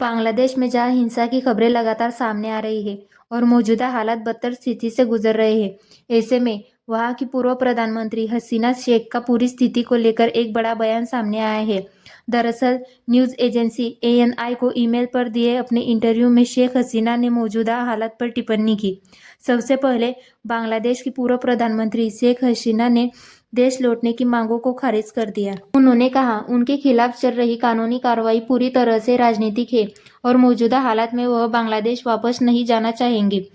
बांग्लादेश में जहां हिंसा की खबरें लगातार सामने आ रही है और मौजूदा हालात बदतर स्थिति से गुजर रहे हैं, ऐसे में वहां की पूर्व प्रधानमंत्री हसीना शेख का पूरी स्थिति को लेकर एक बड़ा बयान सामने आया है। दरअसल न्यूज एजेंसी एएनआई को ईमेल पर दिए अपने इंटरव्यू में शेख हसीना ने मौजूदा हालात पर टिप्पणी की। सबसे पहले बांग्लादेश की पूर्व प्रधानमंत्री शेख हसीना ने देश लौटने की मांगों को खारिज कर दिया। उन्होंने कहा, उनके खिलाफ चल रही कानूनी कार्रवाई पूरी तरह से राजनीतिक है और मौजूदा हालात में वह बांग्लादेश वापस नहीं जाना चाहेंगे।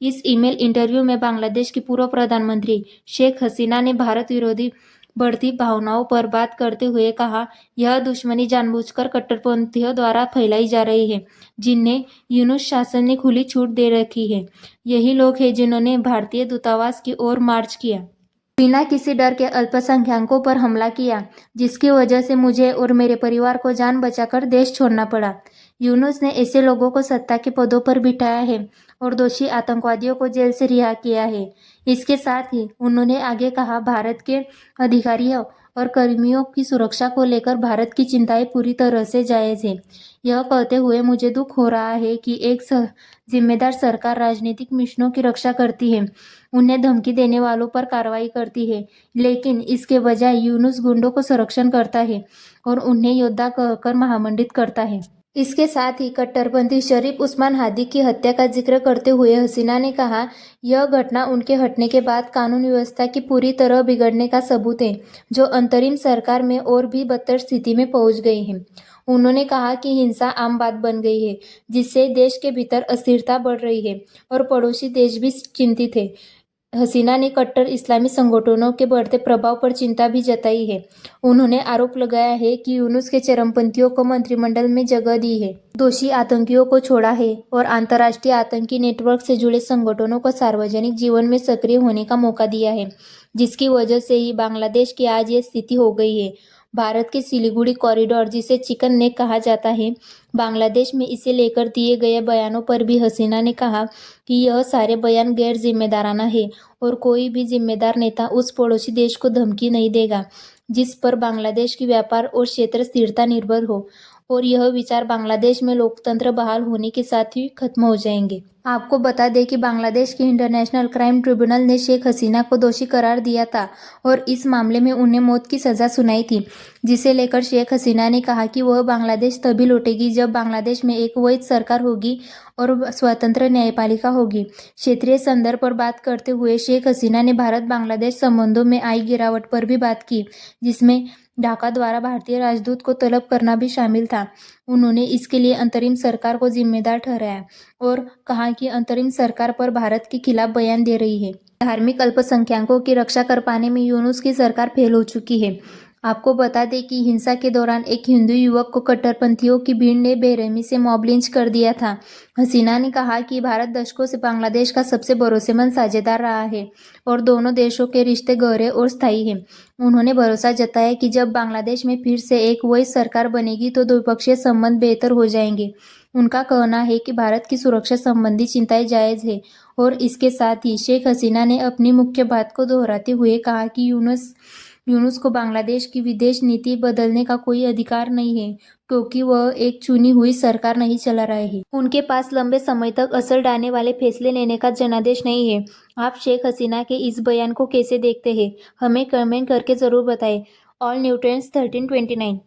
इस ईमेल इंटरव्यू में बांग्लादेश की पूर्व प्रधानमंत्री शेख हसीना ने भारत विरोधी बढ़ती भावनाओं पर बात करते हुए कहा, यह दुश्मनी जानबूझकर कट्टरपंथियों द्वारा फैलाई जा रही है, जिन्हें यूनुस शासन ने खुली छूट दे रखी है। यही लोग हैं जिन्होंने भारतीय दूतावास की ओर मार्च किया, बिना किसी डर के अल्पसंख्यकों पर हमला किया, जिसकी वजह से मुझे और मेरे परिवार को जान बचाकर देश छोड़ना पड़ा। यूनुस ने ऐसे लोगों को सत्ता के पदों पर बिठाया है और दोषी आतंकवादियों को जेल से रिहा किया है। इसके साथ ही उन्होंने आगे कहा, भारत के अधिकारियों और कर्मियों की सुरक्षा को लेकर भारत की चिंताएं पूरी तरह से जायज़ है। यह कहते हुए मुझे दुख हो रहा है कि एक जिम्मेदार सरकार राजनीतिक मिशनों की रक्षा करती है, उन्हें धमकी देने वालों पर कार्रवाई करती है, लेकिन इसके बजाय यूनुस गुंडों को संरक्षण करता है और उन्हें योद्धा कहकर महामंडित करता है। इसके साथ ही कट्टरपंथी शरीफ उस्मान हादी की हत्या का जिक्र करते हुए हसीना ने कहा, यह घटना उनके हटने के बाद कानून व्यवस्था की पूरी तरह बिगड़ने का सबूत है, जो अंतरिम सरकार में और भी बदतर स्थिति में पहुंच गई है। उन्होंने कहा कि हिंसा आम बात बन गई है, जिससे देश के भीतर अस्थिरता बढ़ रही है और पड़ोसी देश भी चिंतित है। हसीना ने कट्टर इस्लामी संगठनों के बढ़ते प्रभाव पर चिंता भी जताई है। उन्होंने आरोप लगाया है कि यूनुस के चरमपंथियों को मंत्रिमंडल में जगह दी है, दोषी आतंकियों को छोड़ा है और अंतर्राष्ट्रीय आतंकी नेटवर्क से जुड़े संगठनों को सार्वजनिक जीवन में सक्रिय होने का मौका दिया है, जिसकी वजह से ही बांग्लादेश की आज ये स्थिति हो गई है। भारत के सिलीगुड़ी कॉरिडोर, जिसे चिकन नेक कहा जाता है, बांग्लादेश में इसे लेकर दिए गए बयानों पर भी हसीना ने कहा कि यह सारे बयान गैर जिम्मेदाराना है और कोई भी जिम्मेदार नेता उस पड़ोसी देश को धमकी नहीं देगा जिस पर बांग्लादेश की व्यापार और क्षेत्र स्थिरता निर्भर हो, और यह विचार बांग्लादेश में लोकतंत्र बहाल होने के साथ ही खत्म हो जाएंगे। आपको बता दें कि बांग्लादेश के इंटरनेशनल क्राइम ट्रिब्यूनल ने शेख हसीना को दोषी करार दिया था और इस मामले में उन्हें मौत की सजा सुनाई थी, जिसे लेकर शेख हसीना ने कहा कि वह बांग्लादेश तभी लौटेगी जब बांग्लादेश में एक वैध सरकार होगी और स्वतंत्र न्यायपालिका होगी। क्षेत्रीय संदर्भ पर बात करते हुए शेख हसीना ने भारत बांग्लादेश संबंधों में आई गिरावट पर भी बात की, जिसमें ढाका द्वारा भारतीय राजदूत को तलब करना भी शामिल था। उन्होंने इसके लिए अंतरिम सरकार को जिम्मेदार ठहराया और कहा कि अंतरिम सरकार पर भारत के खिलाफ बयान दे रही है। धार्मिक अल्पसंख्यकों की रक्षा कर पाने में यूनुस की सरकार फेल हो चुकी है। आपको बता दें कि हिंसा के दौरान एक हिंदू युवक को कट्टरपंथियों की भीड़ ने बेरहमी से मॉब लिंच कर दिया था। हसीना ने कहा कि भारत दशकों से बांग्लादेश का सबसे भरोसेमंद साझेदार रहा है और दोनों देशों के रिश्ते गहरे और स्थायी हैं। उन्होंने भरोसा जताया कि जब बांग्लादेश में फिर से एक वैध सरकार बनेगी तो द्विपक्षीय संबंध बेहतर हो जाएंगे। उनका कहना है कि भारत की सुरक्षा संबंधी चिंताएं जायज़ है और इसके साथ ही शेख हसीना ने अपनी मुख्य बात को दोहराते हुए कहा कि यूनुस को बांग्लादेश की विदेश नीति बदलने का कोई अधिकार नहीं है, क्योंकि वह एक चुनी हुई सरकार नहीं चला रहे हैं। उनके पास लंबे समय तक असर डालने वाले फैसले लेने का जनादेश नहीं है। आप शेख हसीना के इस बयान को कैसे देखते हैं? हमें कमेंट करके ज़रूर बताएं। All nutrients 1329।